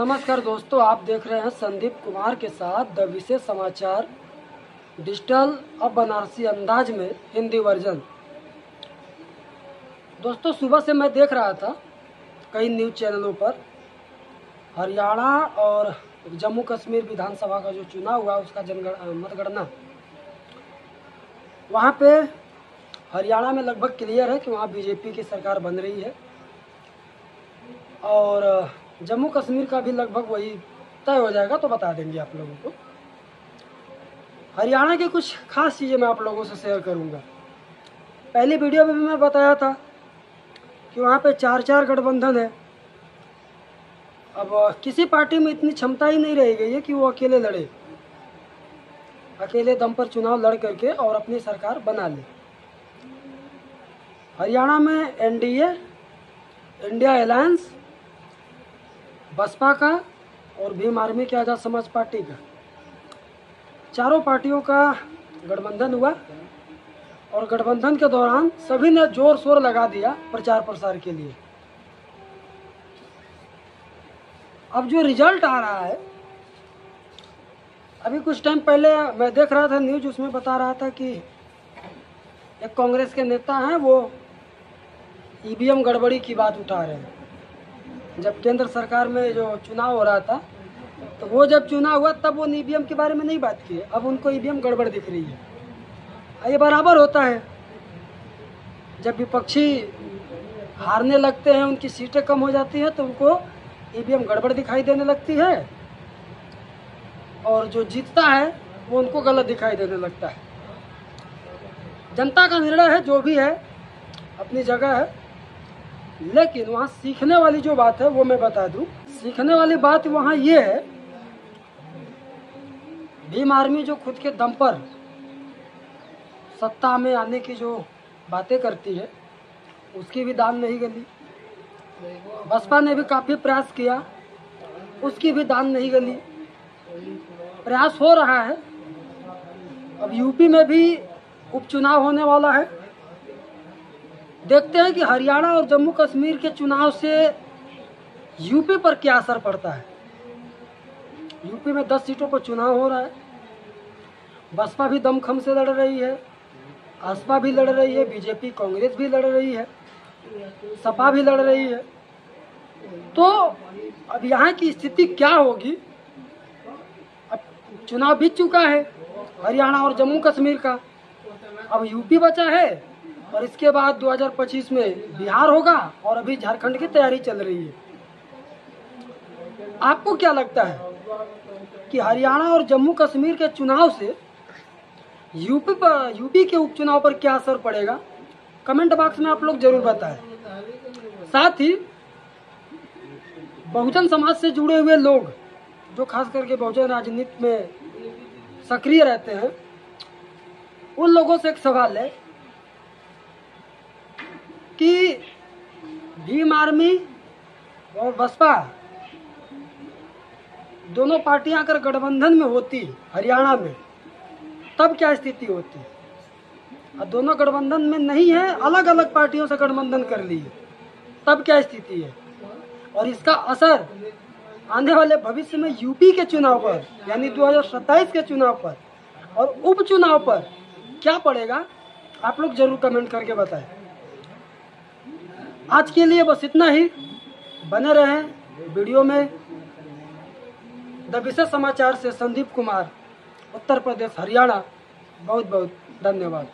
नमस्कार दोस्तों, आप देख रहे हैं संदीप कुमार के साथ द विशेष समाचार डिजिटल अब बनारसी अंदाज में हिंदी वर्जन। दोस्तों, सुबह से मैं देख रहा था कई न्यूज़ चैनलों पर हरियाणा और जम्मू कश्मीर विधानसभा का जो चुनाव हुआ उसका मतगणना। वहाँ पे हरियाणा में लगभग क्लियर है कि वहाँ बीजेपी की सरकार बन रही है और जम्मू कश्मीर का भी लगभग वही तय हो जाएगा, तो बता देंगे आप लोगों को। हरियाणा की कुछ खास चीज़ें मैं आप लोगों से शेयर करूंगा। पहली वीडियो में भी मैं बताया था कि वहाँ पे 4-4 गठबंधन है। अब किसी पार्टी में इतनी क्षमता ही नहीं रह गई है कि वो अकेले लड़े, अकेले दम पर चुनाव लड़ करके और अपनी सरकार बना ले। हरियाणा में एनडीए, इंडिया अलायंस, बसपा का और भीम आर्मी की आज़ाद समाज पार्टी का, चारों पार्टियों का गठबंधन हुआ और गठबंधन के दौरान सभी ने जोर शोर लगा दिया प्रचार प्रसार के लिए। अब जो रिजल्ट आ रहा है, अभी कुछ टाइम पहले मैं देख रहा था न्यूज़, उसमें बता रहा था कि एक कांग्रेस के नेता हैं, वो ईवीएम गड़बड़ी की बात उठा रहे हैं। जब केंद्र सरकार में जो चुनाव हो रहा था, तो वो जब चुनाव हुआ तब वो ईवीएम के बारे में नहीं बात की, अब उनको ईवीएम गड़बड़ दिख रही है। ये बराबर होता है, जब विपक्षी हारने लगते हैं, उनकी सीटें कम हो जाती हैं, तो उनको ईवीएम गड़बड़ दिखाई देने लगती है और जो जीतता है वो उनको गलत दिखाई देने लगता है। जनता का निर्णय है, जो भी है अपनी जगह है, लेकिन वहाँ सीखने वाली जो बात है वो मैं बता दूं। सीखने वाली बात वहाँ ये है, भीम आर्मी जो खुद के दम पर सत्ता में आने की जो बातें करती है, उसकी भी दान नहीं गली। बसपा ने भी काफ़ी प्रयास किया, उसकी भी दान नहीं गली। प्रयास हो रहा है। अब यूपी में भी उपचुनाव होने वाला है। देखते हैं कि हरियाणा और जम्मू कश्मीर के चुनाव से यूपी पर क्या असर पड़ता है। यूपी में 10 सीटों पर चुनाव हो रहा है। बसपा भी दमखम से लड़ रही है, आसपा भी लड़ रही है, बीजेपी कांग्रेस भी लड़ रही है, सपा भी लड़ रही है। तो अब यहाँ की स्थिति क्या होगी? अब चुनाव बीत चुका है हरियाणा और जम्मू कश्मीर का, अब यूपी बचा है और इसके बाद 2025 में बिहार होगा और अभी झारखंड की तैयारी चल रही है। आपको क्या लगता है कि हरियाणा और जम्मू कश्मीर के चुनाव से यूपी के उपचुनाव पर क्या असर पड़ेगा? कमेंट बॉक्स में आप लोग जरूर बताएं। साथ ही बहुजन समाज से जुड़े हुए लोग, जो खास करके बहुजन राजनीति में सक्रिय रहते हैं, उन लोगों से एक सवाल है कि भीम आर्मी और बसपा दोनों पार्टियां अगर गठबंधन में होती हरियाणा में, तब क्या स्थिति होती? और दोनों गठबंधन में नहीं है, अलग अलग पार्टियों से गठबंधन कर ली है, तब क्या स्थिति है? और इसका असर आने वाले भविष्य में यूपी के चुनाव पर, यानी 2027 के चुनाव पर और उपचुनाव पर क्या पड़ेगा? आप लोग जरूर कमेंट करके बताएं। आज के लिए बस इतना ही। बने रहें वीडियो में। द विशेष समाचार से संदीप कुमार, उत्तर प्रदेश, हरियाणा। बहुत बहुत धन्यवाद।